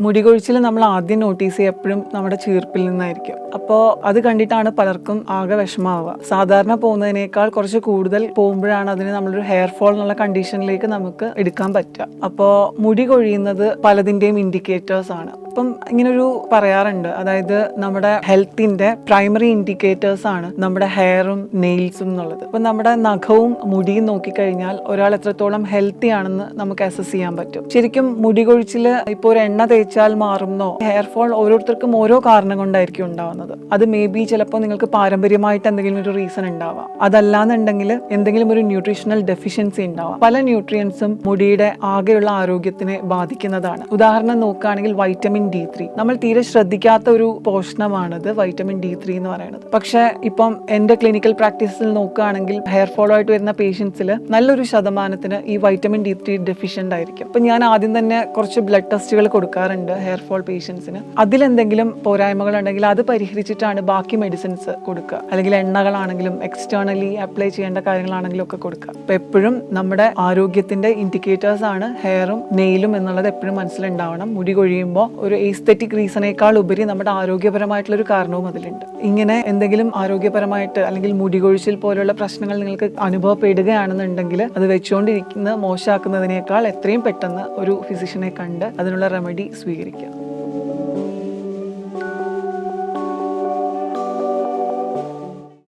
മുടി കൊഴിച്ചിൽ നമ്മൾ ആദ്യം നോട്ടീസ് ചെയ്യുക എപ്പോഴും നമ്മുടെ ചീർപ്പിൽ നിന്നായിരിക്കും. അപ്പോൾ അത് കണ്ടിട്ടാണ് പലർക്കും ആകെ വിഷമാവുക. സാധാരണ പോകുന്നതിനേക്കാൾ കുറച്ച് കൂടുതൽ പോകുമ്പോഴാണ് അതിന് നമ്മളൊരു ഹെയർ ഫോൾ എന്നുള്ള കണ്ടീഷനിലേക്ക് നമുക്ക് എടുക്കാൻ പറ്റുക. അപ്പോൾ മുടി കൊഴിയുന്നത് പലതിൻ്റെയും ഇൻഡിക്കേറ്റേഴ്സ് ആണ്. അപ്പം ഇങ്ങനൊരു പറയാറുണ്ട്, അതായത് നമ്മുടെ ഹെൽത്തിന്റെ പ്രൈമറി ഇൻഡിക്കേറ്റേഴ്സ് ആണ് നമ്മുടെ ഹെയറും നെയിൽസും എന്നുള്ളത്. അപ്പം നമ്മുടെ നഖവും മുടിയും നോക്കിക്കഴിഞ്ഞാൽ ഒരാൾ എത്രത്തോളം ഹെൽത്തി ആണെന്ന് നമുക്ക് അസസ് ചെയ്യാൻ പറ്റും. ശരിക്കും മുടി കൊഴിച്ചിൽ ഇപ്പോൾ ഒരു എണ്ണ തേച്ചാൽ മാറുന്നോ? ഹെയർ ഫോൾ ഓരോരുത്തർക്കും ഓരോ കാരണം കൊണ്ടായിരിക്കും ഉണ്ടാവുന്നത്. അത് മേ ബി ചിലപ്പോൾ നിങ്ങൾക്ക് പാരമ്പര്യമായിട്ട് എന്തെങ്കിലും ഒരു റീസൺ ഉണ്ടാവാം. അതല്ലാന്നുണ്ടെങ്കിൽ എന്തെങ്കിലും ഒരു ന്യൂട്രീഷണൽ ഡെഫിഷ്യൻസി ഉണ്ടാവാം. പല ന്യൂട്രിയൻസും മുടിയുടെ ആകെയുള്ള ആരോഗ്യത്തിനെ ബാധിക്കുന്നതാണ്. ഉദാഹരണം നോക്കുകയാണെങ്കിൽ വൈറ്റമിൻ D3, നമ്മൾ തീരെ ശ്രദ്ധിക്കാത്ത ഒരു പോഷണമാണിത് വൈറ്റമിൻ D3 എന്ന് പറയുന്നത്. പക്ഷെ ഇപ്പം എന്റെ ക്ലിനിക്കൽ പ്രാക്ടീസിൽ നോക്കുകയാണെങ്കിൽ ഹെയർ ഫോൾ ആയിട്ട് വരുന്ന പേഷ്യൻസിൽ നല്ലൊരു ശതമാനത്തിന് ഈ വൈറ്റമിൻ D3 ഡെഫിഷ്യന്റ് ആയിരിക്കും. അപ്പൊ ഞാൻ ആദ്യം തന്നെ കുറച്ച് ബ്ലഡ് ടെസ്റ്റുകൾ കൊടുക്കാറുണ്ട് ഹെയർ ഫോൾ പേഷ്യൻസിന്. അതിലെന്തെങ്കിലും പോരായ്മകൾ ഉണ്ടെങ്കിൽ അത് പരിഹരിച്ചിട്ടാണ് ബാക്കി മെഡിസിൻസ് കൊടുക്കുക. അല്ലെങ്കിൽ എണ്ണകളാണെങ്കിലും എക്സ്റ്റേണലി അപ്ലൈ ചെയ്യേണ്ട കാര്യങ്ങളാണെങ്കിലും ഒക്കെ കൊടുക്കുക. അപ്പൊ എപ്പോഴും നമ്മുടെ ആരോഗ്യത്തിന്റെ ഇൻഡിക്കേറ്റേഴ്സ് ആണ് ഹെയറും നെയിലും എന്നുള്ളത് എപ്പോഴും മനസ്സിലുണ്ടാവണം. മുടി കൊഴിയുമ്പോൾ ഒരു എസ്തെറ്റിക് റീസണേക്കാൾ ഉപരി നമ്മുടെ ആരോഗ്യപരമായിട്ടുള്ള ഒരു കാരണവും അതിലുണ്ട്. ഇങ്ങനെ എന്തെങ്കിലും ആരോഗ്യപരമായിട്ട് അല്ലെങ്കിൽ മുടി കൊഴിച്ചിൽ പോലുള്ള പ്രശ്നങ്ങൾ നിങ്ങൾക്ക് അനുഭവപ്പെടുകയാണെന്നുണ്ടെങ്കിൽ അത് വെച്ചുകൊണ്ടിരിക്കുന്ന മോശമാക്കുന്നതിനേക്കാൾ എത്രയും പെട്ടെന്ന് ഒരു ഫിസിഷ്യനെ കണ്ട് അതിനുള്ള റെമഡി സ്വീകരിക്കുക.